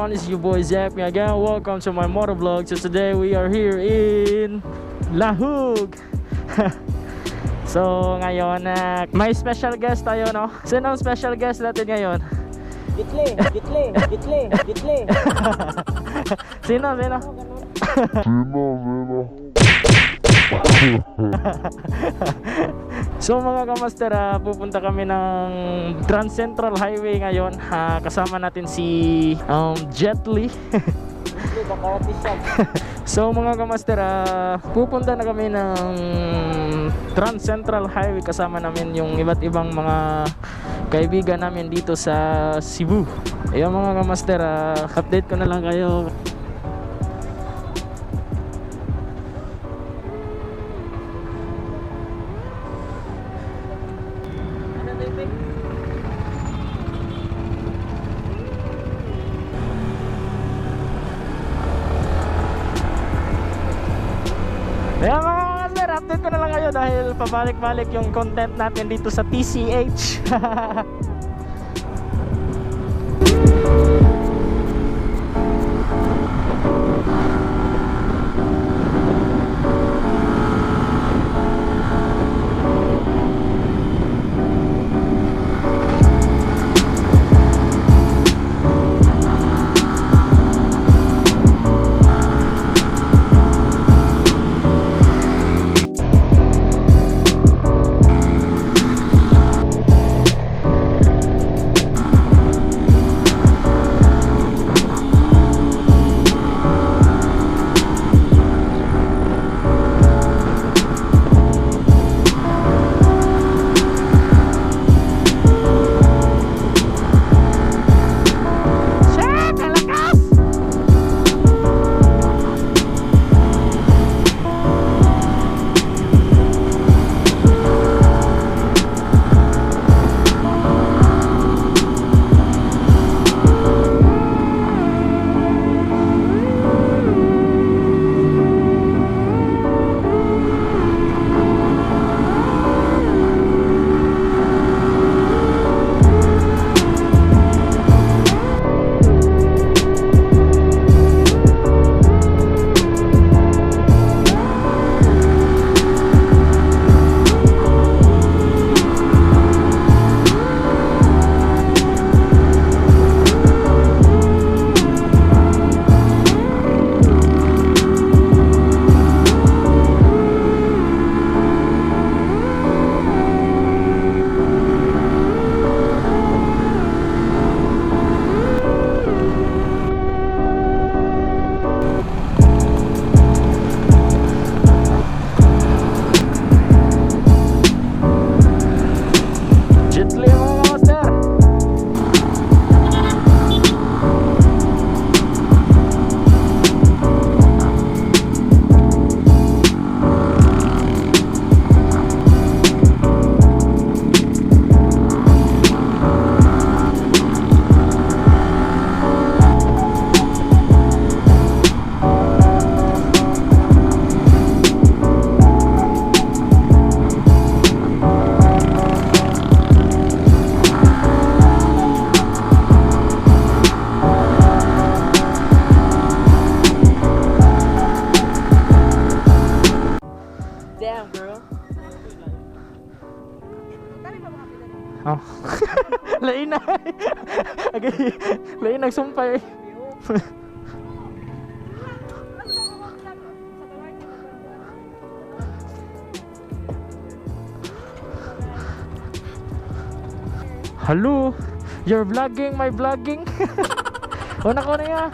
everyone, it's your boy Zach again. Welcome to my motor vlog. So today we are here in Lahug. So ngayon may special guest tayo, no? Sino ang special guest natin ngayon? Gitle. Sino? So mga kamaster, pupunta kami ng Trans Central Highway ngayon. Kasama natin si Jet Li. So mga kamaster, pupunta na kami ng Trans Central Highway. Kasama namin yung iba't ibang mga kaibigan namin dito sa Cebu. Ayun mga kamaster, update ko na lang kayo. Kaya mga sir, update ko na lang kayo dahil pabalik-balik yung content natin dito sa TCH. Oh. Lain na. Okay. Lain nagsumpay. Hello. You're vlogging my vlogging. Una ko na ya.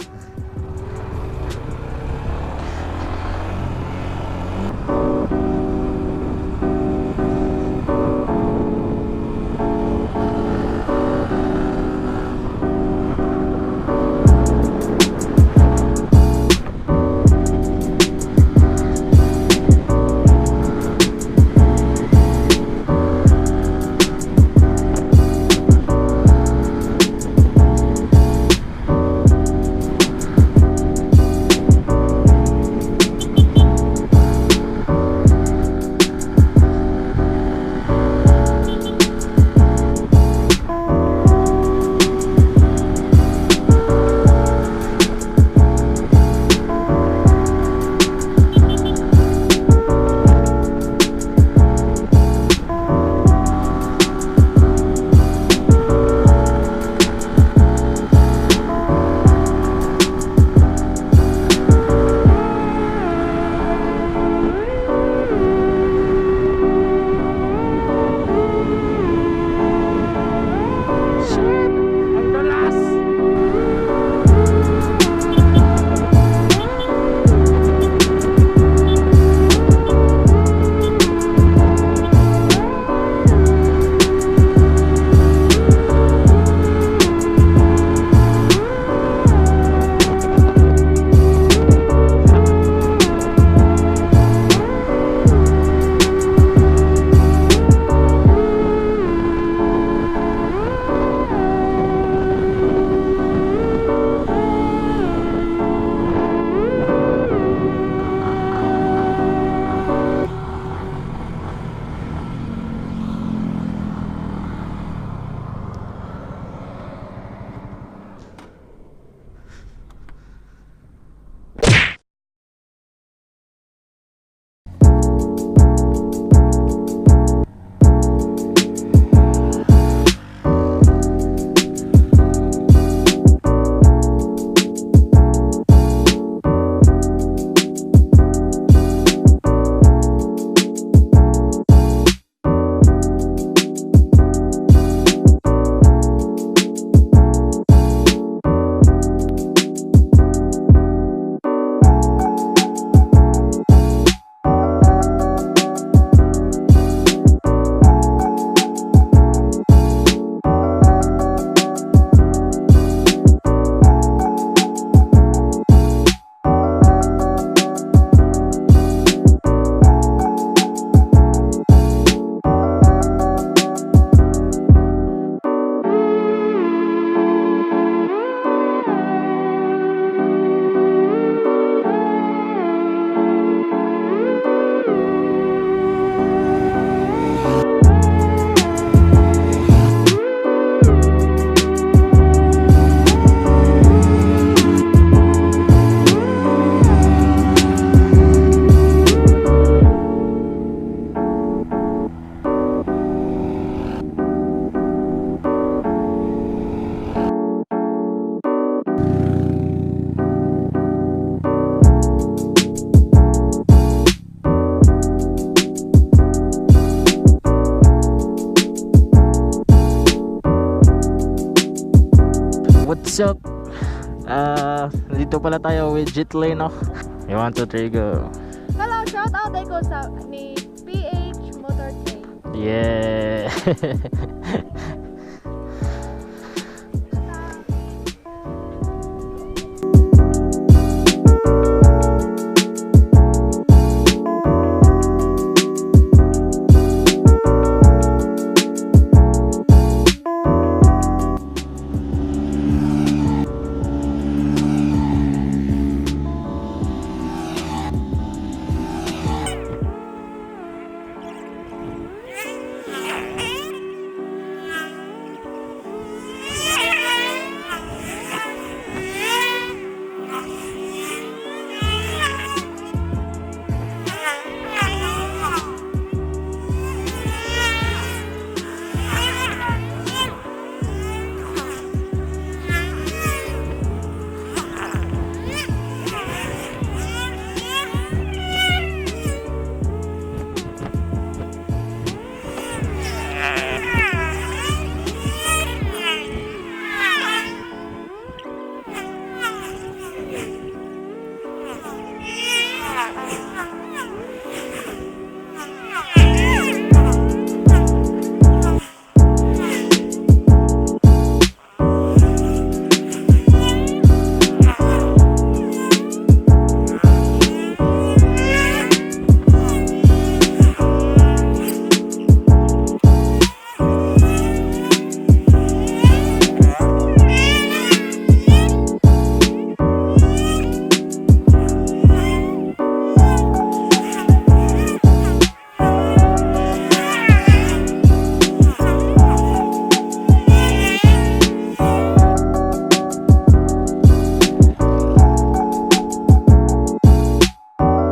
What's up? Dito pala tayo with Jitley, no? 1, 2, 3, go. Hello, shout out ay ko sa ni PH Motor Train. Yeah.